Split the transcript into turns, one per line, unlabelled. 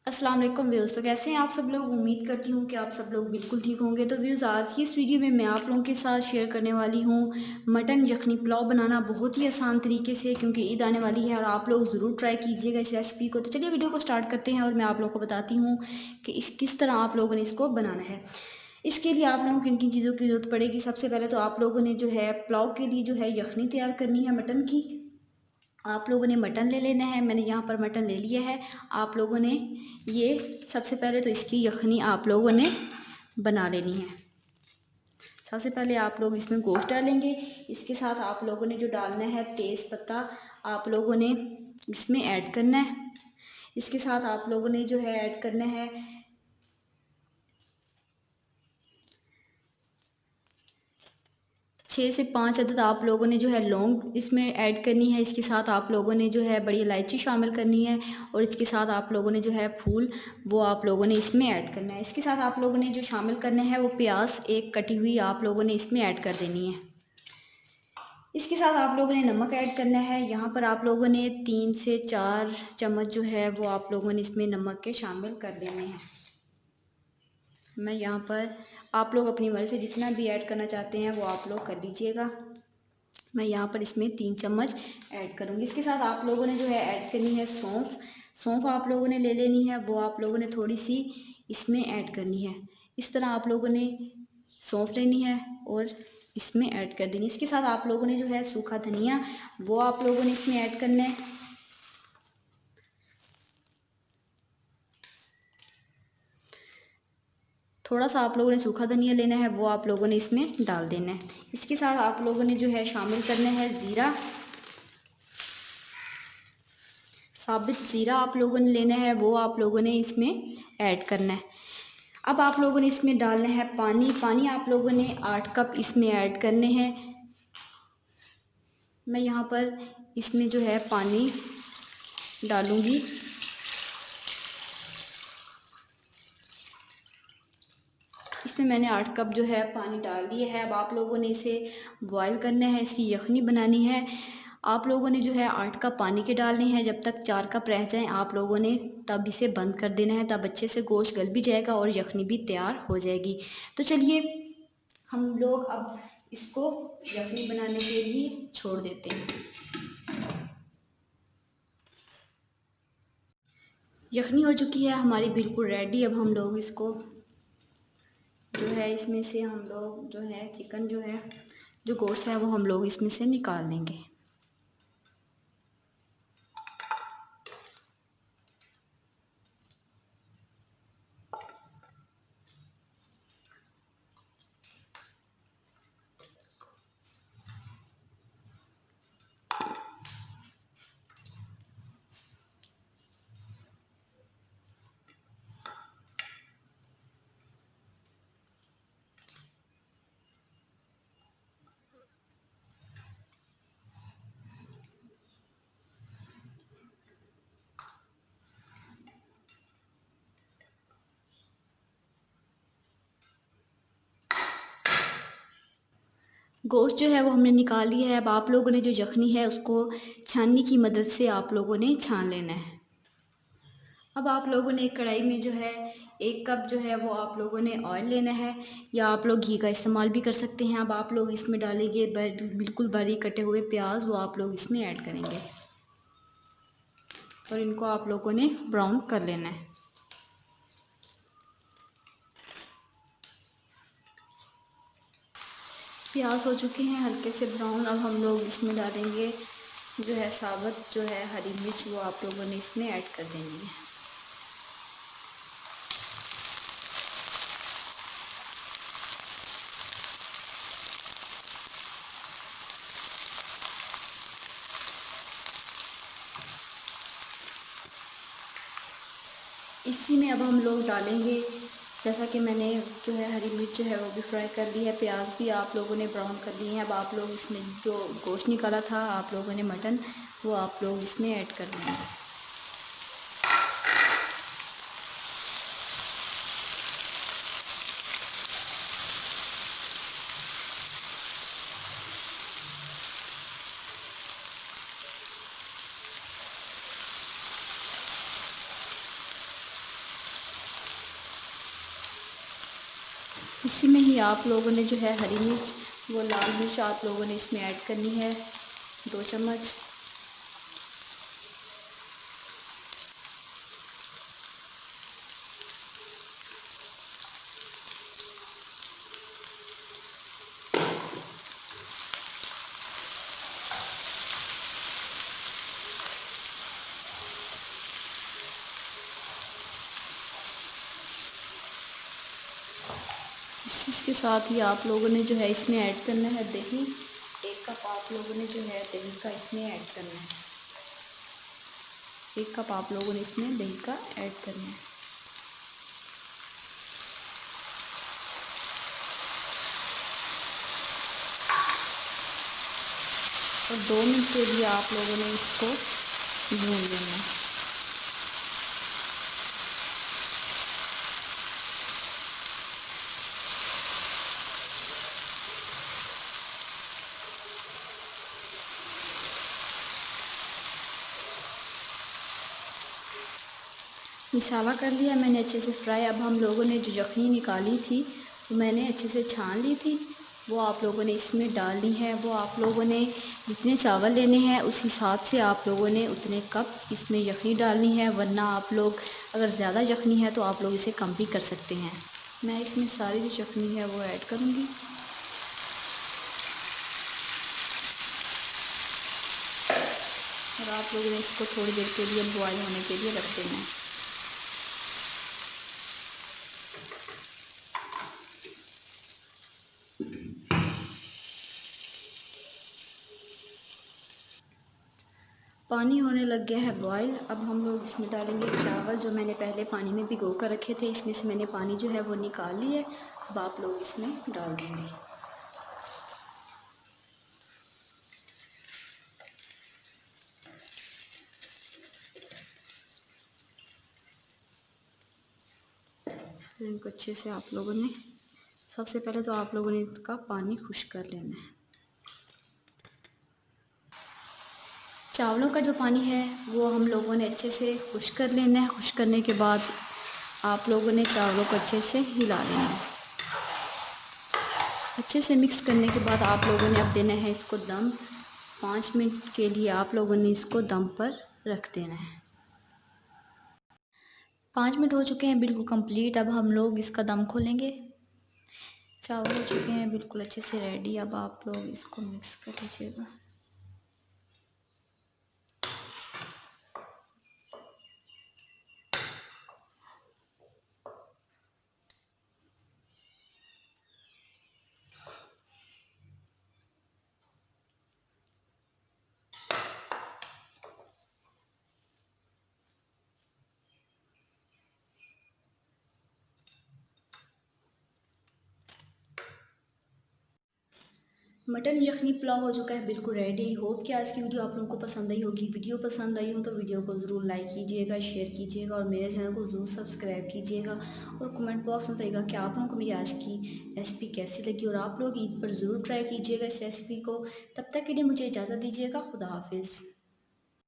अस्सलाम वालेकुम व्यूज़। तो कैसे हैं आप सब लोग। उम्मीद करती हूँ कि आप सब लोग बिल्कुल ठीक होंगे। तो व्यूज़, आज की इस वीडियो में मैं आप लोगों के साथ शेयर करने वाली हूँ मटन यखनी पुलाव बनाना बहुत ही आसान तरीके से, क्योंकि ईद आने वाली है और आप लोग ज़रूर ट्राई कीजिएगा इस रेसिपी को। तो चलिए वीडियो को स्टार्ट करते हैं और मैं आप लोगों को बताती हूँ कि किस तरह आप लोगों ने इसको बनाना है। इसके लिए आप लोगों को किन किन चीज़ों की ज़रूरत पड़ेगी। सबसे पहले तो आप लोगों ने जो है पुलाव के लिए जो है यखनी तैयार करनी है मटन की। आप लोगों ने मटन ले लेना है। मैंने यहाँ पर मटन ले लिया है। आप लोगों ने ये सबसे पहले तो इसकी यखनी आप लोगों ने बना लेनी है। सबसे पहले आप लोग इसमें गोश्त डालेंगे। इसके साथ आप लोगों ने जो डालना है तेज़ पत्ता आप लोगों ने इसमें ऐड करना है। इसके साथ आप लोगों ने जो है ऐड करना है 6 से 5 अदद आप लोगों ने जो है लौंग इसमें ऐड करनी है। इसके साथ आप लोगों ने जो है बड़ी इलायची शामिल करनी है और इसके साथ आप लोगों ने जो है फूल वो आप लोगों ने इसमें ऐड करना है। इसके साथ आप लोगों ने जो शामिल करना है वो प्याज एक कटी हुई आप लोगों ने इसमें ऐड कर देनी है। इसके साथ आप लोगों ने नमक ऐड करना है। यहाँ पर आप लोगों ने 3 से 4 चम्मच जो है वो आप लोगों ने इसमें नमक के शामिल कर देने हैं। मैं यहाँ पर आप लोग अपनी मर्ज़ी से जितना भी ऐड करना चाहते हैं वो आप लोग कर लीजिएगा। मैं यहाँ पर इसमें 3 चम्मच ऐड करूँगी। इसके साथ आप लोगों ने जो है ऐड करनी है सौंफ। सौंफ आप लोगों ने ले लेनी है, वो आप लोगों ने थोड़ी सी इसमें ऐड करनी है। इस तरह आप लोगों ने सौंफ लेनी है और इसमें ऐड कर देनी। इसके साथ आप लोगों ने जो है सूखा धनिया वो आप लोगों ने इसमें ऐड करना है। थोड़ा सा आप लोगों ने सूखा धनिया लेना है, वो आप लोगों ने इसमें डाल देना है। इसके साथ आप लोगों ने जो है शामिल करना है ज़ीरा। साबित ज़ीरा आप लोगों ने लेना है, वो आप लोगों ने इसमें ऐड करना है। अब आप लोगों ने इसमें डालना है पानी। पानी आप लोगों ने 8 कप इसमें ऐड करने हैं। मैं यहाँ पर इसमें जो है पानी डालूँगी। इसमें मैंने 8 कप जो है पानी डाल दिया है। अब आप लोगों ने इसे बॉयल करना है, इसकी यखनी बनानी है। आप लोगों ने जो है 8 कप पानी के डालने हैं। जब तक 4 कप रह जाएं आप लोगों ने तब इसे बंद कर देना है, तब अच्छे से गोश्त गल भी जाएगा और यखनी भी तैयार हो जाएगी। तो चलिए हम लोग अब इसको यखनी बनाने के लिए छोड़ देते हैं। यखनी हो चुकी है हमारी बिल्कुल रेडी। अब हम लोग इसको जो है इसमें से हम लोग जो है चिकन जो है जो गोश्त है वो हम लोग इसमें से निकाल लेंगे। गोश्त जो है वो हमने निकाल लिया है। अब आप लोगों ने जो यखनी है उसको छाननी की मदद से आप लोगों ने छान लेना है। अब आप लोगों ने एक कढ़ाई में जो है 1 कप जो है वो आप लोगों ने ऑयल लेना है, या आप लोग घी का इस्तेमाल भी कर सकते हैं। अब आप लोग इसमें डालेंगे बिल्कुल बारीक कटे हुए प्याज, वो आप लोग इसमें ऐड करेंगे और इनको आप लोगों ने ब्राउन कर लेना है। प्याज हो चुके हैं हल्के से ब्राउन। अब हम लोग इसमें डालेंगे जो है साबुत जो है हरी मिर्च, वो आप लोगों ने इसमें ऐड कर देनी है। इसी में अब हम लोग डालेंगे, जैसा कि मैंने जो है हरी मिर्च जो है वो भी फ्राई कर ली है, प्याज भी आप लोगों ने ब्राउन कर दिए हैं। अब आप लोग इसमें जो गोश्त निकाला था आप लोगों ने मटन, वो आप लोग इसमें ऐड कर देंगे। इसी में ही आप लोगों ने जो है हरी मिर्च वो लाल मिर्च आप लोगों ने इसमें ऐड करनी है 2 चम्मच। इसके साथ ही आप लोगों ने जो है इसमें ऐड करना है दही। 1 कप आप लोगों ने जो है दही का इसमें ऐड करना है। 1 कप आप लोगों ने इसमें दही का ऐड करना है। और 2 मिनट के लिए आप लोगों ने इसको भून लेना है। मसाला कर लिया मैंने अच्छे से फ्राई। अब हम लोगों ने जो यखनी निकाली थी वो मैंने अच्छे से छान ली थी, वो आप लोगों ने इसमें डालनी है। वो आप लोगों ने जितने चावल लेने हैं उस हिसाब से आप लोगों ने उतने कप इसमें यखनी डालनी है, वरना आप लोग अगर ज़्यादा यखनी है तो आप लोग इसे कम भी कर सकते हैं। मैं इसमें सारी जो यखनी है वो ऐड करूँगी। और आप लोगों ने इसको थोड़ी देर के लिए बॉयल होने के लिए रख देना है। पानी होने लग गया है बॉयल। अब हम लोग इसमें डालेंगे चावल जो मैंने पहले पानी में भिगो कर रखे थे। इसमें से मैंने पानी जो है वो निकाल ली है। अब आप लोग इसमें डाल देंगे। फिर इनको अच्छे से आप लोगों ने सबसे पहले तो आप लोगों ने इसका पानी खुश्क कर लेना है। चावलों का जो पानी है वो हम लोगों ने अच्छे से खुश्क कर लेना है। खुश्क करने के बाद आप लोगों ने चावलों को अच्छे से हिला लेना है। अच्छे से मिक्स करने के बाद आप लोगों ने अब देना है इसको दम। 5 मिनट के लिए आप लोगों ने इसको दम पर रख देना है। 5 मिनट हो चुके हैं बिल्कुल कंप्लीट। अब हम लोग इसका दम खोलेंगे। चावल हो चुके हैं बिल्कुल अच्छे से रेडी। अब आप लोग इसको मिक्स कर लीजिएगा। मटन यखनी पुलाव हो चुका है बिल्कुल रेडी। होप कि आज की वीडियो आप लोगों को पसंद आई होगी। वीडियो पसंद आई हो तो वीडियो को ज़रूर लाइक कीजिएगा, शेयर कीजिएगा और मेरे चैनल को ज़रूर सब्सक्राइब कीजिएगा। और कमेंट बॉक्स में बताइएगा कि आप लोगों को मेरी आज की रेसिपी कैसी लगी। और आप लोग ईद पर ज़रूर ट्राई कीजिएगा इस रेसिपी को। तब तक के लिए मुझे इजाज़त दीजिएगा। खुदा हाफिज़।